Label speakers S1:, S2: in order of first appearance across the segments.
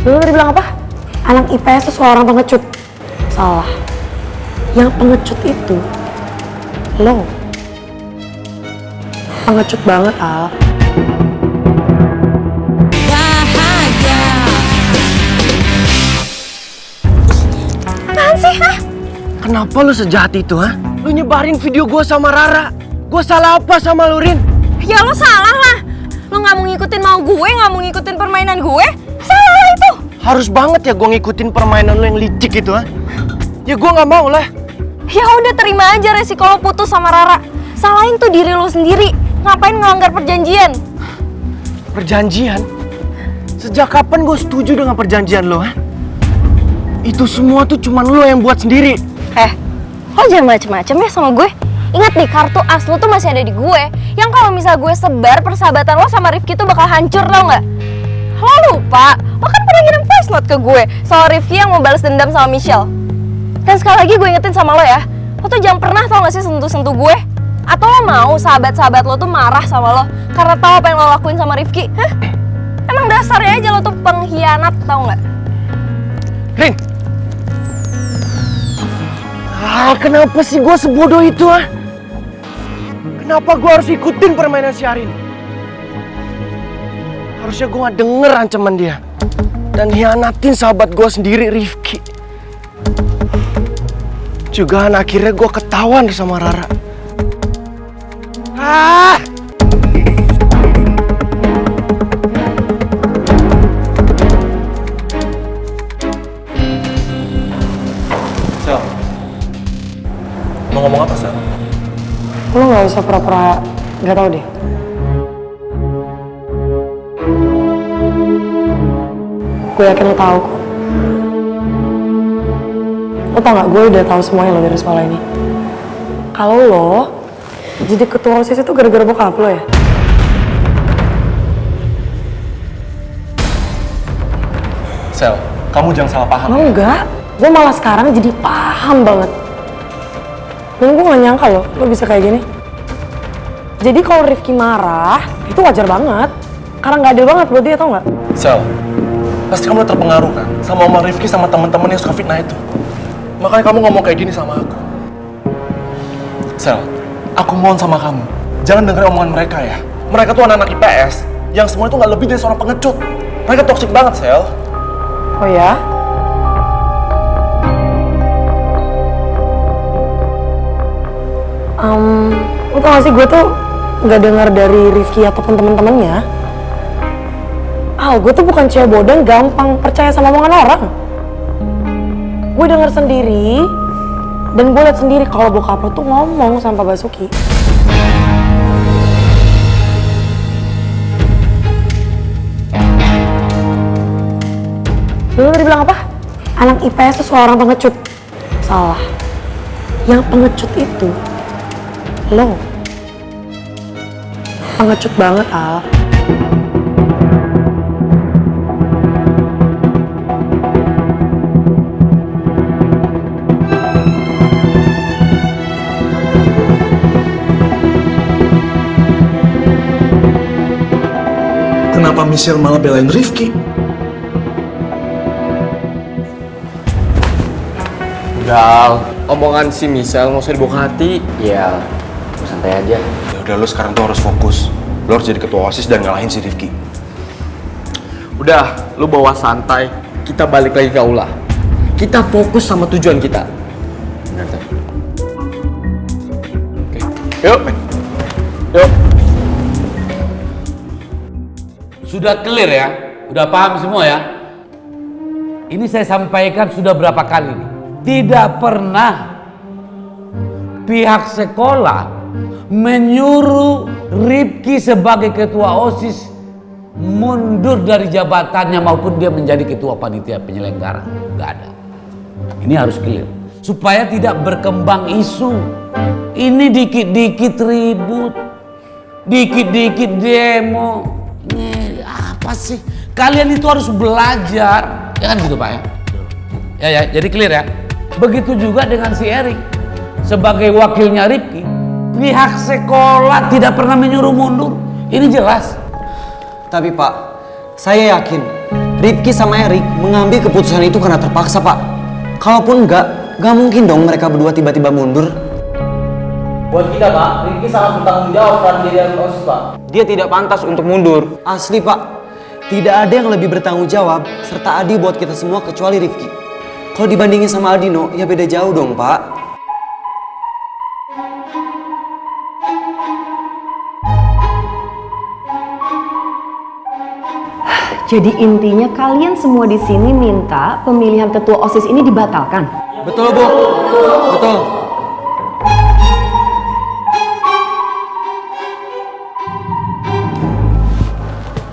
S1: Lu tadi bilang apa? Anak IPS itu seorang pengecut. Salah. Yang pengecut itu lo. Pengecut banget, Al.
S2: Apaan sih, hah?
S3: Kenapa lu sejahat itu, ha? Lu nyebarin video gue sama Rara. Gue salah apa sama lu, Rin?
S2: Ya lo salah lah. Lo gak mau ngikutin mau gue, gak mau ngikutin permainan gue. Salah lah itu.
S3: Harus banget ya gue ngikutin permainan lu yang licik itu, ha? Ya gue gak mau lah.
S2: Ya udah terima aja resiko lo putus sama Rara. Salahin tuh diri lo sendiri. Ngapain ngelanggar perjanjian?
S3: Perjanjian? Sejak kapan gue setuju dengan perjanjian lo, ha? Itu semua tuh cuman lo yang buat sendiri.
S2: Lo jangan macem-macem ya sama gue. Ingat nih, kartu as lo tuh masih ada di gue. Yang kalau misal gue sebar, persahabatan lo sama Rifki tuh bakal hancur, tau gak? Lo lupa, lo kan pernah ngirim voice note ke gue soal Rifki yang mau balas dendam sama Michelle. Dan sekali lagi gue ingetin sama lo ya, lo tuh jangan pernah tau gak sih sentuh-sentuh gue. Atau lo mau sahabat-sahabat lo tuh marah sama lo karena tau apa yang lo lakuin sama Rifki? Hah? Emang dasarnya aja lo tuh pengkhianat, tau gak?
S3: Rin! Kenapa sih gue sebodoh itu, ha? Kenapa gue harus ikutin permainan si Arin? Harusnya gue gak denger ancaman dia dan hianatin sahabat gue sendiri, Rifki. Juga akhirnya gue ketahuan sama Rara.
S4: Sel, mau ngomong apa, Sel?
S1: Lu gak usah pura-pura gak tau deh. Gue yakin lo tahu kok. Lo tau gak, gue udah tahu semuanya lo dari sekolah ini. Kalau lo jadi ketua OSIS itu gara-gara bokap lo ya?
S4: Sel, kamu jangan salah paham.
S1: Enggak, gue malah sekarang jadi paham banget. Dan gue gak nyangka lo bisa kayak gini. Jadi kalau Rifki marah, itu wajar banget. Karena gak adil banget buat dia, tau gak?
S4: Sel, pasti kamu udah terpengaruh kan sama Omar Rifki sama teman-teman yang suka fitnah itu. Makanya kamu ngomong kayak gini sama aku. Sel, aku mohon sama kamu, jangan dengerin omongan mereka ya. Mereka tuh anak-anak IPS yang semua itu gak lebih dari seorang pengecut. Mereka toksik banget, Sel.
S1: Oh ya? Lo tau gak sih, gue tuh gak dengar dari Rifki ataupun temen-temennya. Gue tuh bukan cewek bodoh yang gampang percaya sama omongan orang. Gue denger sendiri, dan gue liat sendiri kalau bokap lo tuh ngomong sama Pak Basuki. Lu tadi bilang apa? Anak IPS itu seorang pengecut. Salah. Yang pengecut itu lo. Pengecut banget, Al.
S5: Kenapa Michelle malah belain Rifki?
S6: Udah, omongan si Michelle nggak usah dibawa ke hati.
S7: Ya, santai aja.
S4: Ya udah, lu sekarang tuh harus fokus. Lu harus jadi ketua OSIS dan ngalahin si Rifki.
S6: Udah, lu bawa santai. Kita balik lagi ke aula. Kita fokus sama tujuan kita. Benar tuh. Oke. Yuk. Yuk.
S8: Sudah clear ya? Udah paham semua ya? Ini saya sampaikan sudah berapa kali nih. Tidak pernah pihak sekolah menyuruh Rifki sebagai ketua OSIS mundur dari jabatannya maupun dia menjadi ketua panitia penyelenggara. Gak ada. Ini harus clear. Supaya tidak berkembang isu. Ini dikit-dikit ribut. Dikit-dikit demo. Apa sih? Kalian itu harus belajar. Ya kan gitu Pak ya? Ya, jadi clear ya. Begitu juga dengan si Erik. Sebagai wakilnya Rifki, pihak sekolah tidak pernah menyuruh mundur. Ini jelas.
S3: Tapi Pak, saya yakin
S6: Rifki sama Erik mengambil keputusan itu karena terpaksa, Pak. Kalaupun enggak mungkin dong mereka berdua tiba-tiba mundur.
S9: Buat kita, Pak, Rifki sangat bertanggung jawab peran dia dalam OSIS, Pak.
S6: Dia tidak pantas untuk mundur. Asli, Pak. Tidak ada yang lebih bertanggung jawab serta adil buat kita semua kecuali Rifki. Kalau dibandingin sama Aldino, ya beda jauh dong, Pak.
S10: Jadi intinya kalian semua di sini minta pemilihan ketua OSIS ini dibatalkan.
S6: Betul, Bu. Betul.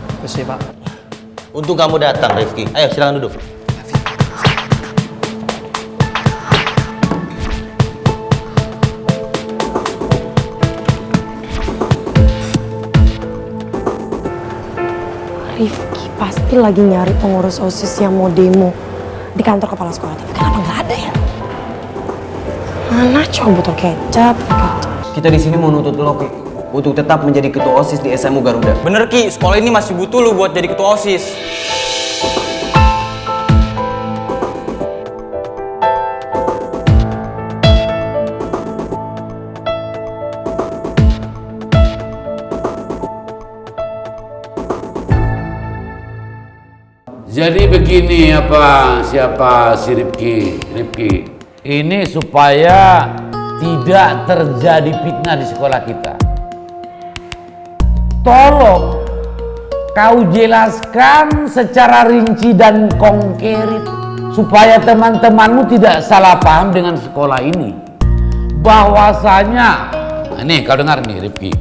S3: Terima kasih, Pak.
S9: Untung kamu datang, Rifki. Ayo, silakan duduk.
S1: Rifki pasti lagi nyari pengurus OSIS yang mau demo di kantor kepala sekolah. Tapi kenapa nggak ada ya? Mana coba botol kecap?
S6: Kita di sini mau nuntut lo, Ki, untuk tetap menjadi ketua OSIS di SMU Garuda.
S9: Bener, Ki. Sekolah ini masih butuh lu buat jadi ketua OSIS.
S8: Jadi begini siapa si Rifki. Ini supaya tidak terjadi fitnah di sekolah kita. Tolong kau jelaskan secara rinci dan konkret supaya teman-temanmu tidak salah paham dengan sekolah ini. Bahwasanya, ini kau dengar nih Rifki,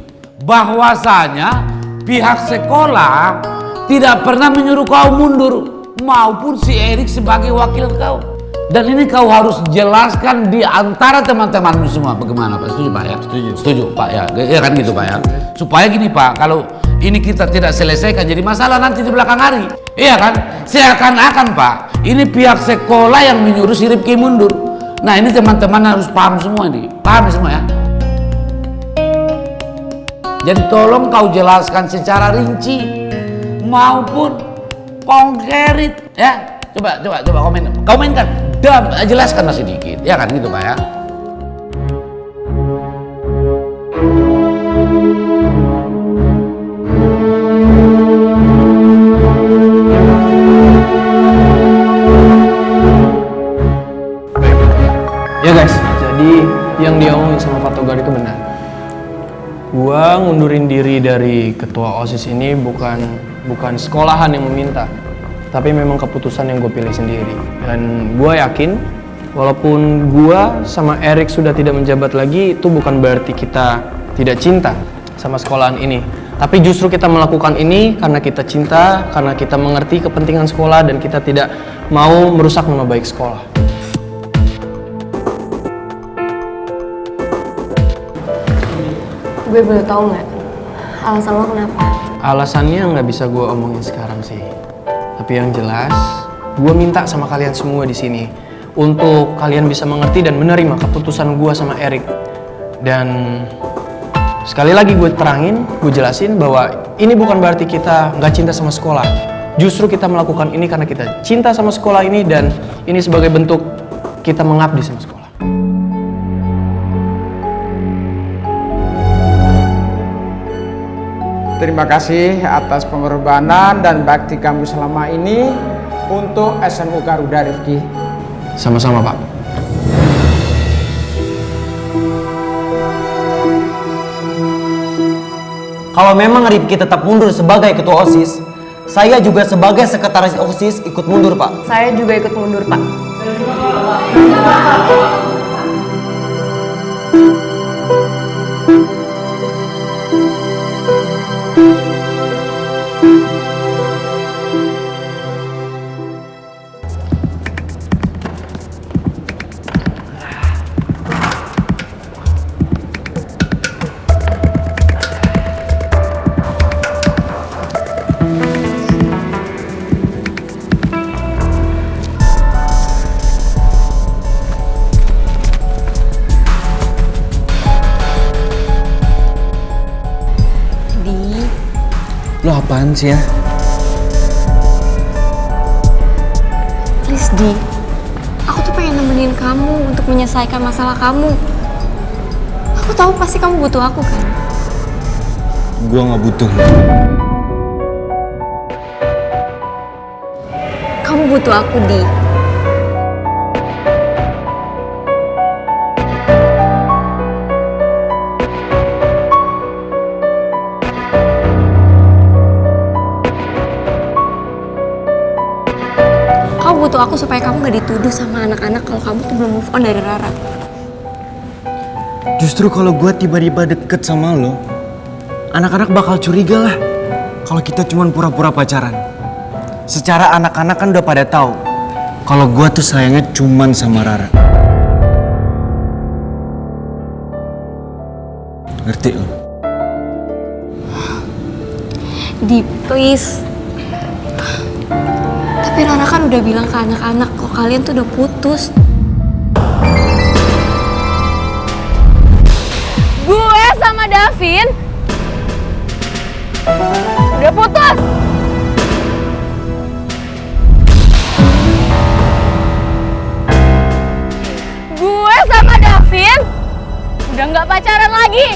S8: bahwasanya pihak sekolah tidak pernah menyuruh kau mundur maupun si Erik sebagai wakil kau. Dan ini kau harus jelaskan di antara teman-temanmu semua. Bagaimana Pak? Setuju Pak ya? Setuju Pak ya? Ya kan gitu Pak ya? Supaya gini Pak, kalau ini kita tidak selesaikan jadi masalah nanti di belakang hari. Iya kan? Seakan-akan Pak, ini pihak sekolah yang menyuruh si Rifki mundur. Nah ini teman-teman harus paham semua ini. Paham semua ya? Jadi tolong kau jelaskan secara rinci maupun konkret ya. Coba komenkan dan jelaskan sedikit ya kan gitu Pak ya.
S3: Ya guys, jadi yang dia omongin sama Pak Togar itu benar. Gua ngundurin diri dari ketua OSIS ini bukan sekolahan yang meminta, tapi memang keputusan yang gue pilih sendiri. Dan gue yakin walaupun gue sama Erik sudah tidak menjabat lagi, itu bukan berarti kita tidak cinta sama sekolahan ini. Tapi justru kita melakukan ini karena kita cinta, karena kita mengerti kepentingan sekolah dan kita tidak mau merusak nama baik sekolah.
S2: Gue boleh tahu nggak alasan lo kenapa?
S3: Alasannya nggak bisa gue omongin sekarang sih. Tapi yang jelas, gue minta sama kalian semua di sini untuk kalian bisa mengerti dan menerima keputusan gue sama Erik. Dan sekali lagi gue terangin, gue jelasin bahwa ini bukan berarti kita nggak cinta sama sekolah. Justru kita melakukan ini karena kita cinta sama sekolah ini dan ini sebagai bentuk kita mengabdi sama sekolah.
S11: Terima kasih atas pengorbanan dan bakti kamu selama ini untuk SMU Garuda, Rifki.
S3: Sama-sama, Pak.
S6: Kalau memang Rifki tetap mundur sebagai ketua OSIS, saya juga sebagai sekretaris OSIS ikut mundur, Pak.
S10: Saya juga ikut mundur, Pak.
S6: Lo apaan sih ya?
S2: Please, Di. Aku tuh pengen nemenin kamu untuk menyelesaikan masalah kamu. Aku tahu pasti kamu butuh aku kan?
S6: Gua nggak butuh.
S2: Kamu butuh aku, Di. Kamu butuh aku supaya kamu gak dituduh sama anak-anak kalau kamu tuh belum move on dari Rara.
S6: Justru kalau gue tiba-tiba deket sama lo, anak-anak bakal curiga lah kalau kita cuma pura-pura pacaran. Secara anak-anak kan udah pada tahu kalau gue tuh sayangnya cuman sama Rara. Ngerti lo?
S2: Di, please. Tapi Rara kan udah bilang ke anak-anak kalau kalian tuh udah putus. Gue sama Davin udah putus. Gue sama Davin udah nggak pacaran lagi.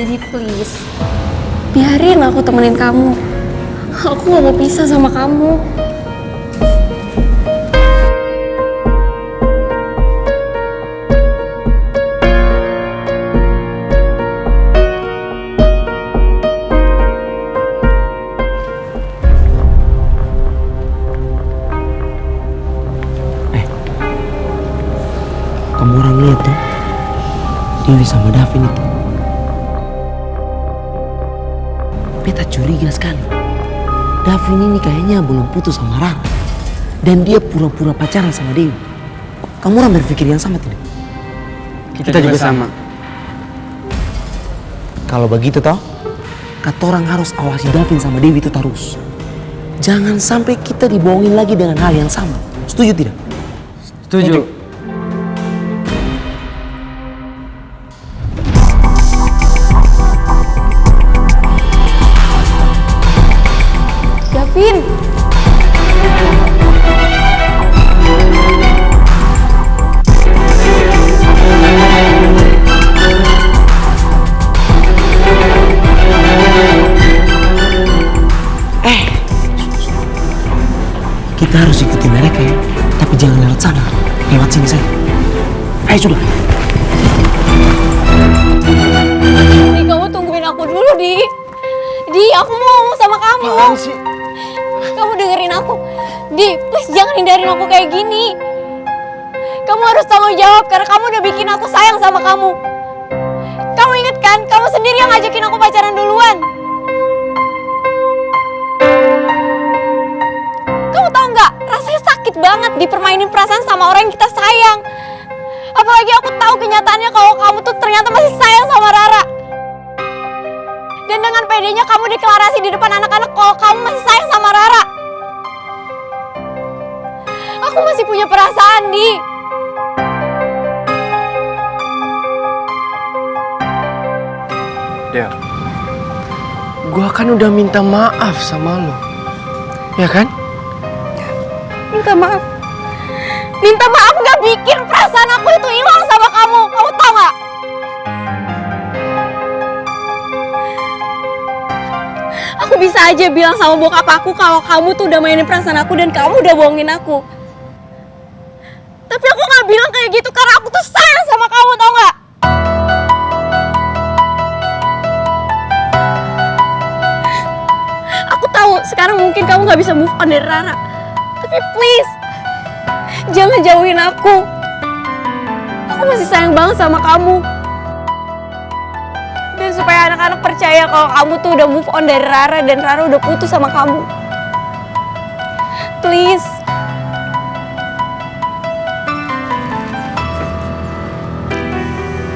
S2: Jadi please, biarin aku temenin kamu. Aku gak mau pisah sama kamu.
S6: Kamu orang lihat tuh, Dewi sama Davin itu. Beta curiga sekali. Davin ini kayaknya belum putus sama Rara. Dan dia pura-pura pacaran sama Dewi. Kamu orang berpikir yang sama tidak?
S3: Kita juga sama.
S6: Kalau begitu toh, kata orang harus awasi Davin sama Dewi itu terus. Jangan sampai kita dibohongin lagi dengan hal yang sama. Setuju tidak?
S3: Setuju.
S2: Davin.
S6: Kita harus ikuti mereka ya, tapi jangan lewat sana, lewat sini saja. Ayo sudah.
S2: Di, kamu tungguin aku dulu, Di. Di, aku mau ngomong sama kamu.
S6: Apaan sih?
S2: Kamu dengerin aku. Di, please jangan hindarin aku kayak gini. Kamu harus tanggung jawab karena kamu udah bikin aku sayang sama kamu. Kamu inget kan, kamu sendiri yang ngajakin aku pacaran duluan. Kamu tahu nggak, rasanya sakit banget dipermainin perasaan sama orang yang kita sayang. Apalagi aku tahu kenyataannya kalau kamu tuh ternyata masih sayang sama Rara. Dan dengan pedenya kamu deklarasi di depan anak-anak kalau kamu masih sayang sama Rara. Aku masih punya perasaan, Di.
S3: Del, gua kan udah minta maaf sama lo, ya kan?
S2: Minta maaf. Minta maaf gak bikin perasaan aku itu hilang sama kamu. Kamu tau gak? Aku bisa aja bilang sama bokap aku kalau kamu tuh udah mainin perasaan aku dan kamu udah bohongin aku. Tapi aku gak bilang kayak gitu karena aku tuh sayang sama kamu, tau gak? Aku tahu sekarang mungkin kamu gak bisa move on dari Rara. Tapi please, jangan jauhin aku. Aku masih sayang banget sama kamu. Dan supaya anak-anak percaya kalau kamu tuh udah move on dari Rara dan Rara udah putus sama kamu. Please.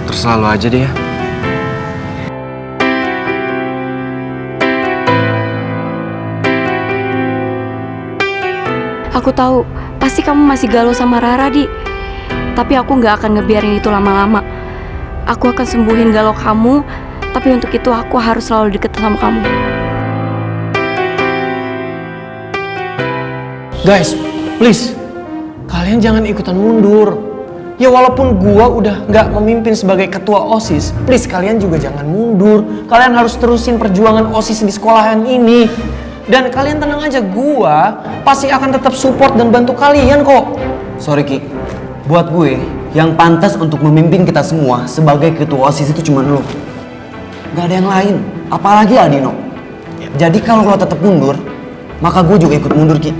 S3: Terserah lo aja deh ya.
S2: Aku tahu, pasti kamu masih galau sama Rara, Di. Tapi aku gak akan ngebiarin itu lama-lama. Aku akan sembuhin galau kamu Tapi untuk itu aku harus selalu deket sama kamu.
S3: Guys, please, kalian jangan ikutan mundur. Ya walaupun gua udah nggak memimpin sebagai ketua OSIS, please kalian juga jangan mundur. Kalian harus terusin perjuangan OSIS di sekolahan ini. Dan kalian tenang aja, gua pasti akan tetap support dan bantu kalian kok.
S6: Sorry Ki, buat gue yang pantas untuk memimpin kita semua sebagai ketua OSIS itu cuma lo. Gak ada yang lain, apalagi Aldino. Jadi kalau lo tetap mundur, maka gue juga ikut mundur Ki.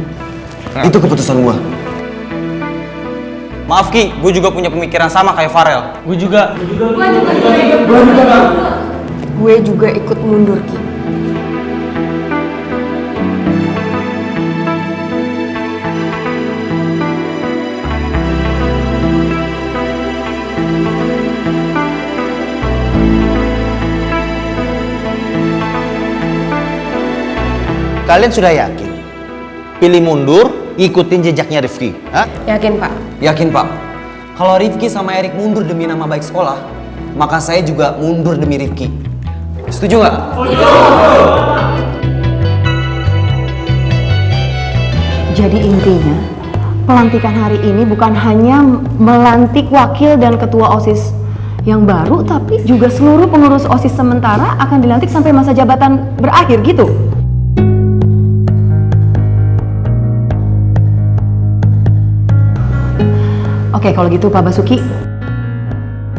S6: Itu keputusan gue. Maaf Ki, gue juga punya pemikiran sama kayak Farel.
S3: Gue juga.
S2: Gue juga ikut mundur, Ki.
S6: Kalian sudah yakin? Pilih mundur, ikutin jejaknya Rifki? Hah?
S1: Yakin, Pak?
S6: Yakin Pak. Kalau Rifki sama Erik mundur demi nama baik sekolah, maka saya juga mundur demi Rifki. Setuju nggak?
S10: Jadi intinya, pelantikan hari ini bukan hanya melantik wakil dan ketua OSIS yang baru, tapi juga seluruh pengurus OSIS sementara akan dilantik sampai masa jabatan berakhir gitu. Oke, kalau gitu Pak Basuki,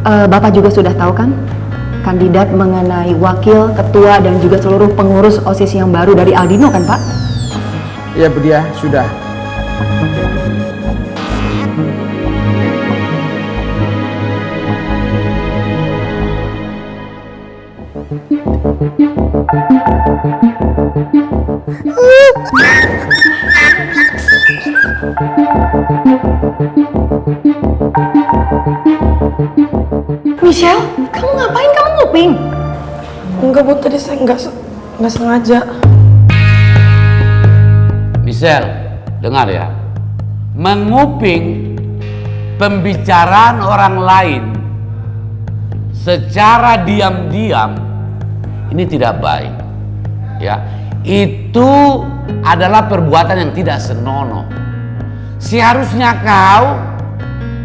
S10: Bapak juga sudah tahu kan kandidat mengenai wakil, ketua, dan juga seluruh pengurus OSIS yang baru dari Aldino kan Pak?
S11: Iya Bu Dia, sudah.
S10: Michelle, kamu ngapain? Kamu nguping?
S1: Enggak, Bu, tadi saya nggak sengaja.
S8: Michelle, dengar ya. Menguping pembicaraan orang lain secara diam-diam ini tidak baik. Ya, itu adalah perbuatan yang tidak senonoh. Seharusnya kau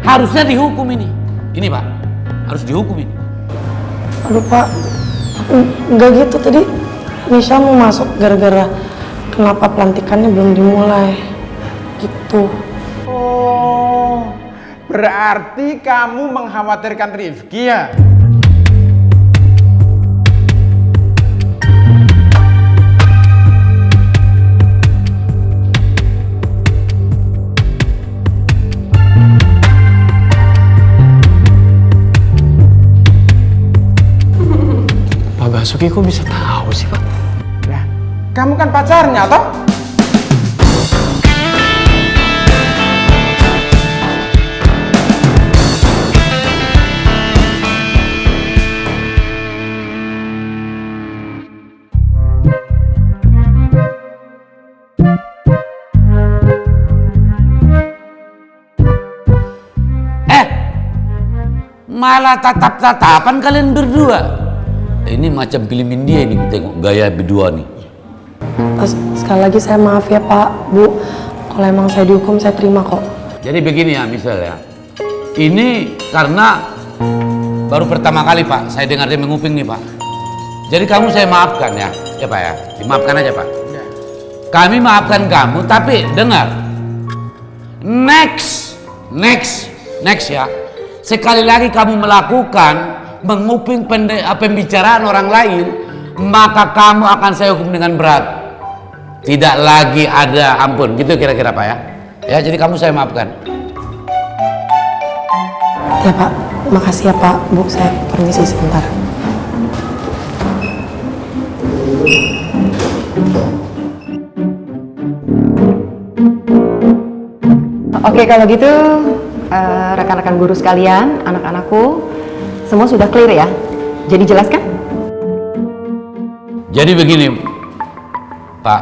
S8: harusnya dihukum ini. Ini Pak, harus dihukum ini.
S1: Aduh, Pak, nggak gitu tadi. Michelle mau masuk gara-gara kenapa pelantikannya belum dimulai. Gitu.
S11: Oh, berarti kamu mengkhawatirkan Rifki ya?
S3: Basuki kok bisa tahu sih Pak?
S11: Nah, kamu kan pacarnya toh?
S8: Malah tatap-tatapan kalian berdua. Ini macam film India ini, tengok gaya berdua nih.
S1: Sekali lagi saya maaf ya Pak, Bu. Kalau emang saya dihukum, saya terima kok.
S8: Jadi begini ya, misalnya. Ini karena baru pertama kali Pak, saya dengar dia menguping nih Pak. Jadi kamu saya maafkan ya. Ya Pak ya, dimaafkan aja Pak. Kami maafkan kamu, tapi dengar. Next ya. Sekali lagi kamu melakukan menguping pembicaraan orang lain, maka kamu akan saya hukum dengan berat. Tidak lagi ada ampun, gitu kira-kira Pak ya. Ya, jadi kamu saya maafkan.
S1: Ya Pak, makasih ya Pak. Bu, saya permisi sebentar.
S10: Oke, kalau gitu rekan-rekan guru sekalian, anak-anakku, semua sudah clear ya? Jadi jelas kan?
S8: Jadi begini Pak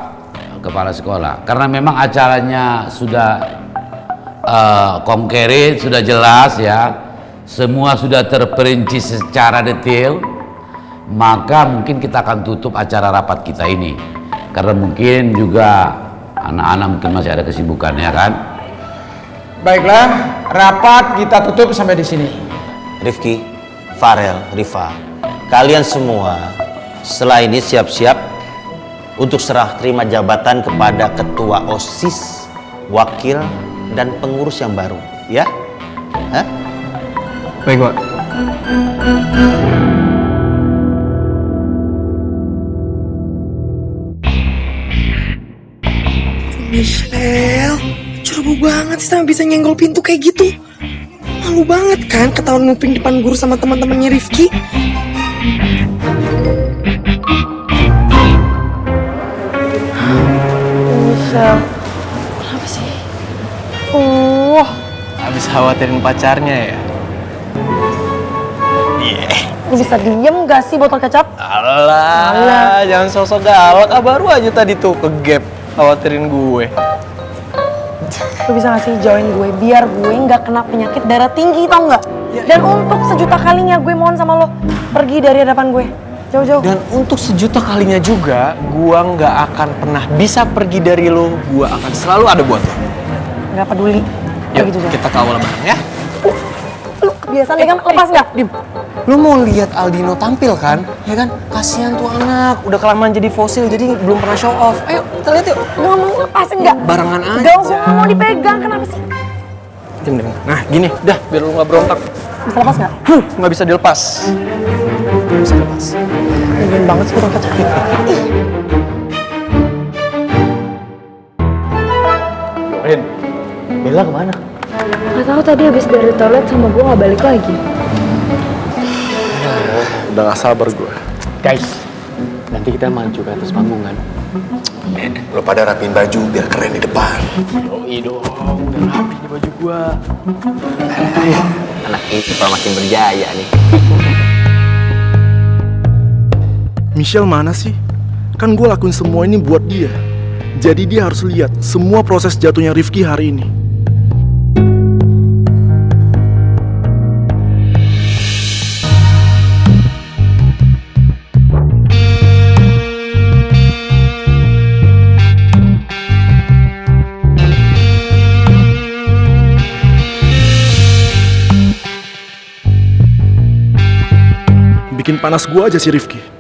S8: Kepala Sekolah, karena memang acaranya sudah konkret, sudah jelas ya, semua sudah terperinci secara detail. maka mungkin kita akan tutup acara rapat kita ini. Karena mungkin juga anak-anak mungkin masih ada kesibukannya kan.
S11: Baiklah, rapat kita tutup sampai di sini.
S12: Rifki, Farel, Rifa, kalian semua setelah ini siap-siap untuk serah terima jabatan kepada ketua OSIS, wakil, dan pengurus yang baru, ya? Hah?
S3: Baik, Pak.
S1: Michelle, ceroboh banget sih sampai bisa nyenggol pintu kayak gitu. Malu banget kan ketahuan nguping depan guru sama teman-temannya Rifki. Michelle, kenapa sih?
S3: Habis khawatirin pacarnya ya?
S1: Lu bisa diem gak sih botol kecap?
S3: Alah, jangan sosok galak. Baru aja tadi tuh ke gap khawatirin gue.
S1: Lu bisa gak sih join gue biar gue gak kena penyakit darah tinggi, tau gak? Dan untuk sejuta kalinya gue mohon sama lo, pergi dari hadapan gue. Jauh-jauh.
S3: Dan untuk sejuta kalinya juga, gue nggak akan pernah bisa pergi dari lo. Gue akan selalu ada buat lo.
S1: Gak peduli.
S3: Yuk,
S1: Pergi juga.
S3: kita kawal bareng ya.
S1: Lu kebiasaan ya kan? Lepas gak? Dim.
S3: Lo mau lihat Aldino tampil kan? Ya kan? Kasihan tuh anak, udah kelamaan jadi fosil, jadi belum pernah show off. Ayo, kita lihat yuk.
S1: Gak mau lepasin gak?
S3: Barengan aja.
S1: Gak mau dipegang, kenapa sih?
S3: Diam. Nah, gini, dah biar lo nggak berontak.
S1: Bisa lepas gak?
S3: Nggak bisa dilepas. Nggak bisa dilepas.
S1: Ingin banget sih botol kecap.
S4: Rin, Bella kemana?
S2: Gak tau, tadi habis dari toilet sama gue gak balik lagi.
S4: Udah gak sabar gue.
S7: Guys, nanti kita maju ke atas panggung kan?
S5: Lo pada rapiin baju biar keren di depan.
S3: Yoi dong, udah rapi di baju gua.
S12: Anak itu makin berjaya nih.
S4: Michelle mana sih? Kan gue lakuin semua ini buat dia. Jadi dia harus lihat semua proses jatuhnya Rifki hari ini. Bikin panas gue aja si Rifki.